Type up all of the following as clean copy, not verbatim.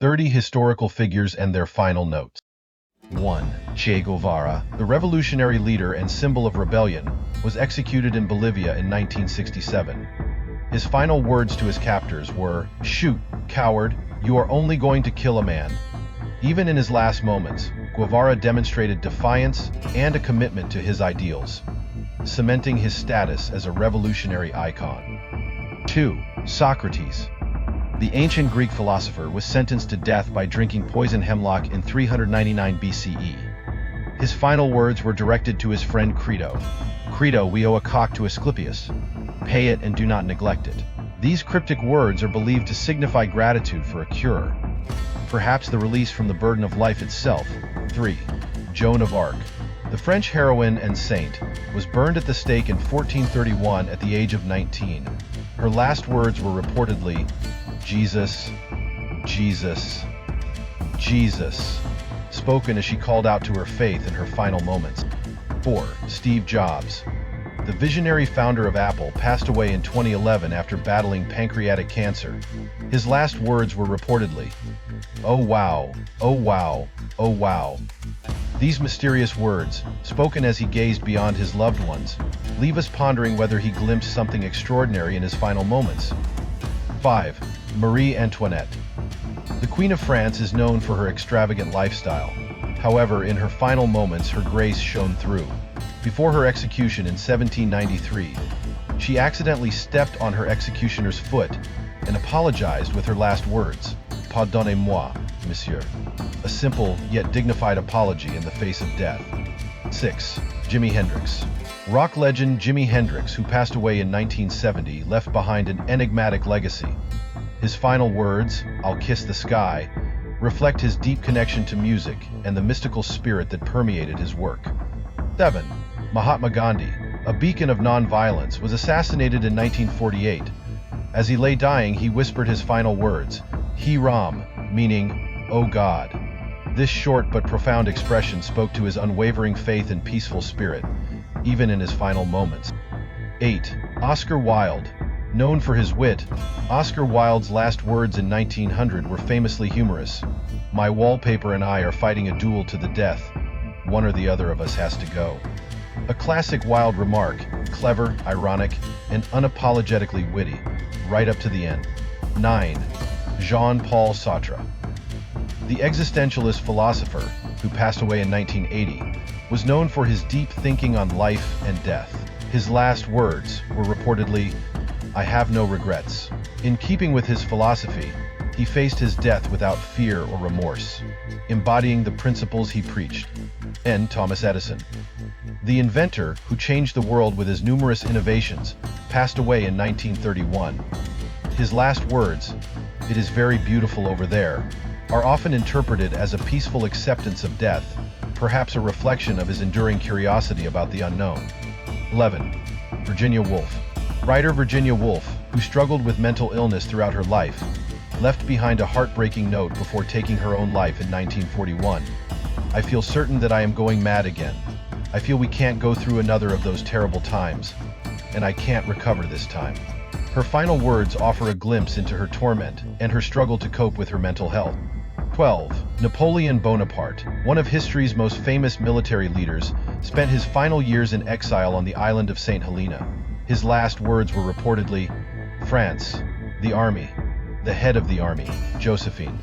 30 historical figures and their final notes. 1. Che Guevara, the revolutionary leader and symbol of rebellion, was executed in Bolivia in 1967. His final words to his captors were, "Shoot, coward, you are only going to kill a man." Even in his last moments, Guevara demonstrated defiance and a commitment to his ideals, cementing his status as a revolutionary icon. 2. Socrates. The ancient Greek philosopher was sentenced to death by drinking poison hemlock in 399 BCE. His final words were directed to his friend Crito. "Crito, we owe a cock to Asclepius. Pay it and do not neglect it." These cryptic words are believed to signify gratitude for a cure, perhaps the release from the burden of life itself. 3. Joan of Arc. The French heroine and saint was burned at the stake in 1431 at the age of 19. Her last words were reportedly, "Jesus, Jesus, Jesus," spoken as she called out to her faith in her final moments. 4. Steve Jobs. The visionary founder of Apple passed away in 2011 after battling pancreatic cancer. His last words were reportedly, "Oh wow, oh wow, oh wow." These mysterious words, spoken as he gazed beyond his loved ones, leave us pondering whether he glimpsed something extraordinary in his final moments. 5. Marie Antoinette. The Queen of France is known for her extravagant lifestyle. However, in her final moments, her grace shone through. Before her execution in 1793, she accidentally stepped on her executioner's foot and apologized with her last words, "Pardonnez-moi, monsieur." A simple yet dignified apology in the face of death. 6. Jimi Hendrix. Rock legend Jimi Hendrix, who passed away in 1970, left behind an enigmatic legacy. His final words, "I'll kiss the sky," reflect his deep connection to music and the mystical spirit that permeated his work. 7. Mahatma Gandhi, a beacon of nonviolence, was assassinated in 1948. As he lay dying, he whispered his final words, "He Ram," meaning, "Oh God." This short but profound expression spoke to his unwavering faith and peaceful spirit, even in his final moments. 8. Oscar Wilde. Known for his wit, Oscar Wilde's last words in 1900 were famously humorous. "My wallpaper and I are fighting a duel to the death. One or the other of us has to go." A classic Wilde remark, clever, ironic, and unapologetically witty, right up to the end. 9. Jean-Paul Sartre. The existentialist philosopher, who passed away in 1980, was known for his deep thinking on life and death. His last words were reportedly, "I have no regrets." In keeping with his philosophy, he faced his death without fear or remorse, embodying the principles he preached. N. Thomas Edison. The inventor, who changed the world with his numerous innovations, passed away in 1931. His last words, "It is very beautiful over there," are often interpreted as a peaceful acceptance of death, perhaps a reflection of his enduring curiosity about the unknown. 11. Virginia Woolf. Writer Virginia Woolf, who struggled with mental illness throughout her life, left behind a heartbreaking note before taking her own life in 1941. "I feel certain that I am going mad again. I feel we can't go through another of those terrible times, and I can't recover this time." Her final words offer a glimpse into her torment and her struggle to cope with her mental health. 12. Napoleon Bonaparte, one of history's most famous military leaders, spent his final years in exile on the island of St. Helena. His last words were reportedly, "France, the army, the head of the army, Josephine."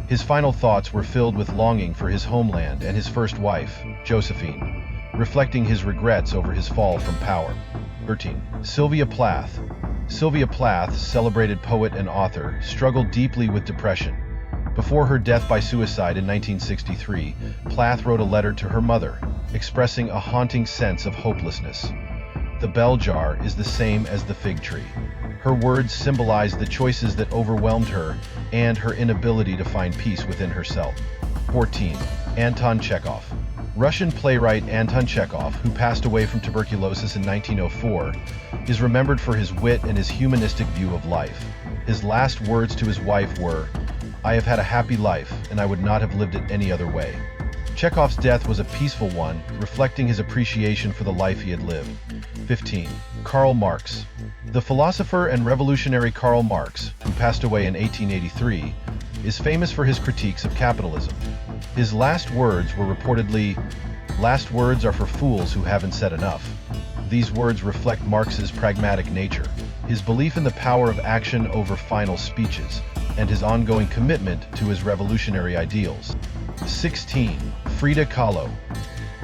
His final thoughts were filled with longing for his homeland and his first wife, Josephine, reflecting his regrets over his fall from power. 13. Sylvia Plath. Sylvia Plath, celebrated poet and author, struggled deeply with depression. Before her death by suicide in 1963, Plath wrote a letter to her mother, expressing a haunting sense of hopelessness. "The bell jar is the same as the fig tree." Her words symbolized the choices that overwhelmed her and her inability to find peace within herself. 14. Anton Chekhov. Russian playwright Anton Chekhov, who passed away from tuberculosis in 1904, is remembered for his wit and his humanistic view of life. His last words to his wife were, "I have had a happy life, and I would not have lived it any other way." Chekhov's death was a peaceful one, reflecting his appreciation for the life he had lived. 15. Karl Marx. The philosopher and revolutionary Karl Marx, who passed away in 1883, is famous for his critiques of capitalism. His last words were reportedly, "Last words are for fools who haven't said enough." These words reflect Marx's pragmatic nature, his belief in the power of action over final speeches, and his ongoing commitment to his revolutionary ideals. 16. Frida Kahlo.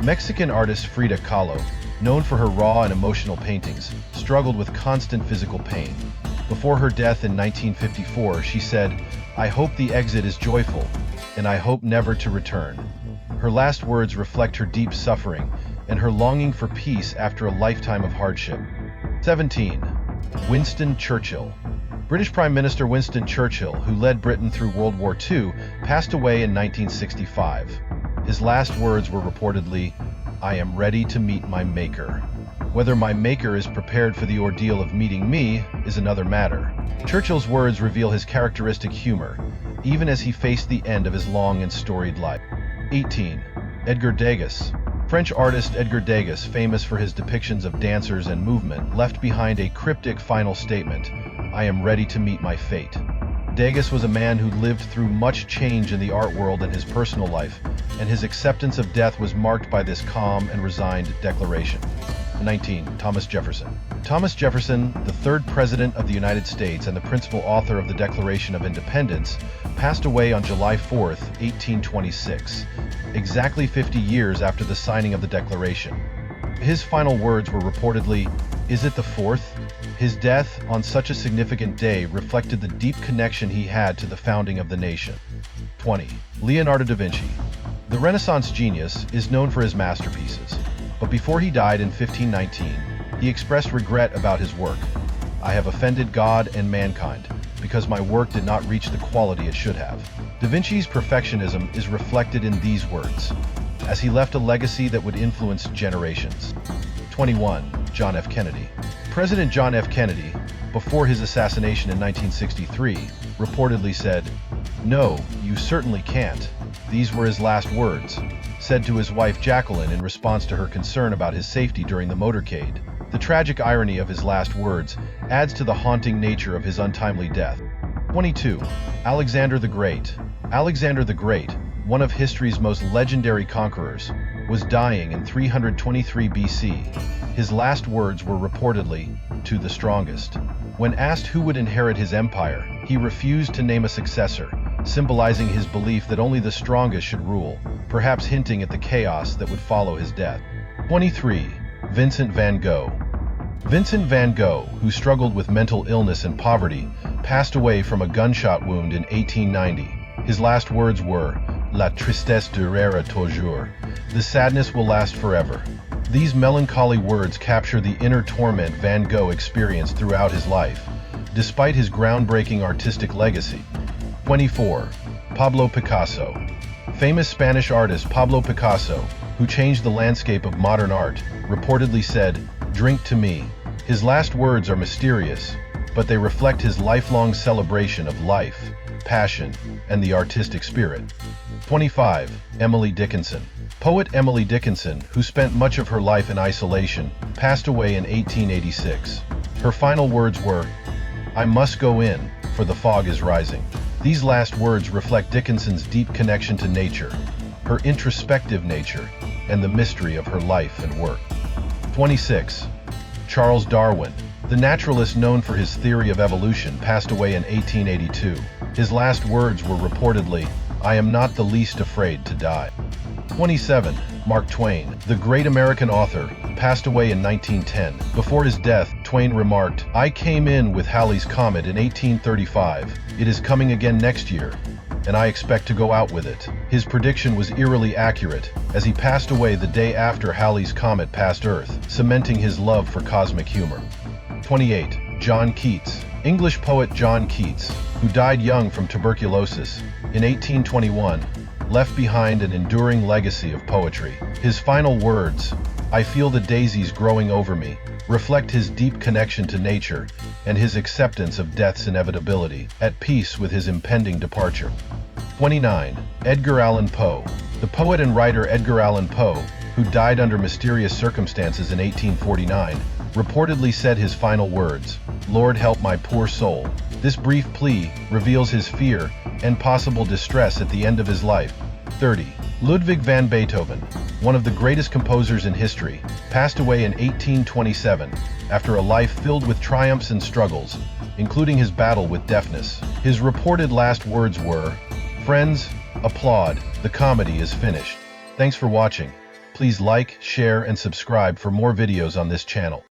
Mexican artist Frida Kahlo, known for her raw and emotional paintings, struggled with constant physical pain. Before her death in 1954, she said, "I hope the exit is joyful, and I hope never to return." Her last words reflect her deep suffering and her longing for peace after a lifetime of hardship. 17. Winston Churchill. British Prime Minister Winston Churchill, who led Britain through World War II, passed away in 1965. His last words were reportedly, "I am ready to meet my maker." Whether my maker is prepared for the ordeal of meeting me is another matter. Churchill's words reveal his characteristic humor, even as he faced the end of his long and storied life. 18. Edgar Degas. French artist Edgar Degas, famous for his depictions of dancers and movement, left behind a cryptic final statement, "I am ready to meet my fate." Degas was a man who lived through much change in the art world and his personal life, and his acceptance of death was marked by this calm and resigned declaration. 19. Thomas Jefferson. Thomas Jefferson, the third President of the United States and the principal author of the Declaration of Independence, passed away on July 4, 1826, exactly 50 years after the signing of the Declaration. His final words were reportedly, "Is it the fourth?" His death on such a significant day reflected the deep connection he had to the founding of the nation. 20. Leonardo da Vinci. The Renaissance genius is known for his masterpieces, but before he died in 1519, he expressed regret about his work. "I have offended God and mankind, because my work did not reach the quality it should have." Da Vinci's perfectionism is reflected in these words, as he left a legacy that would influence generations. 21. John F. Kennedy. President John F. Kennedy, before his assassination in 1963, reportedly said, "No, you certainly can't." These were his last words, said to his wife Jacqueline in response to her concern about his safety during the motorcade. The tragic irony of his last words adds to the haunting nature of his untimely death. 22. Alexander the Great. Alexander the Great, one of history's most legendary conquerors, was dying in 323 BC. His last words were reportedly, "To the strongest." When asked who would inherit his empire, he refused to name a successor, symbolizing his belief that only the strongest should rule, perhaps hinting at the chaos that would follow his death. 23. Vincent van Gogh. Vincent van Gogh, who struggled with mental illness and poverty, passed away from a gunshot wound in 1890. His last words were, "La tristesse durera toujours." The sadness will last forever. These melancholy words capture the inner torment Van Gogh experienced throughout his life, despite his groundbreaking artistic legacy. 24. Pablo Picasso. Famous Spanish artist Pablo Picasso, who changed the landscape of modern art, reportedly said, "Drink to me." His last words are mysterious, but they reflect his lifelong celebration of life, passion, and the artistic spirit. 25. Emily Dickinson. Poet Emily Dickinson, who spent much of her life in isolation, passed away in 1886. Her final words were, "I must go in, for the fog is rising." These last words reflect Dickinson's deep connection to nature, her introspective nature, and the mystery of her life and work. 26. Charles Darwin. The naturalist known for his theory of evolution passed away in 1882. His last words were reportedly, "I am not the least afraid to die." 27. Mark Twain. The great American author passed away in 1910. Before his death, Twain remarked, "I came in with Halley's Comet in 1835. It is coming again next year, and I expect to go out with it." His prediction was eerily accurate, as he passed away the day after Halley's Comet passed Earth, cementing his love for cosmic humor. 28. John Keats. English poet John Keats, who died young from tuberculosis in 1821, left behind an enduring legacy of poetry. His final words, "I feel the daisies growing over me," reflect his deep connection to nature and his acceptance of death's inevitability, at peace with his impending departure. 29. Edgar Allan Poe. The poet and writer Edgar Allan Poe, who died under mysterious circumstances in 1849, reportedly said his final words, "Lord help my poor soul." This brief plea reveals his fear and possible distress at the end of his life. 30. Ludwig van Beethoven, one of the greatest composers in history, passed away in 1827 after a life filled with triumphs and struggles, including his battle with deafness. His reported last words were, "Friends, applaud, the comedy is finished." Thanks for watching. Please like, share, and subscribe for more videos on this channel.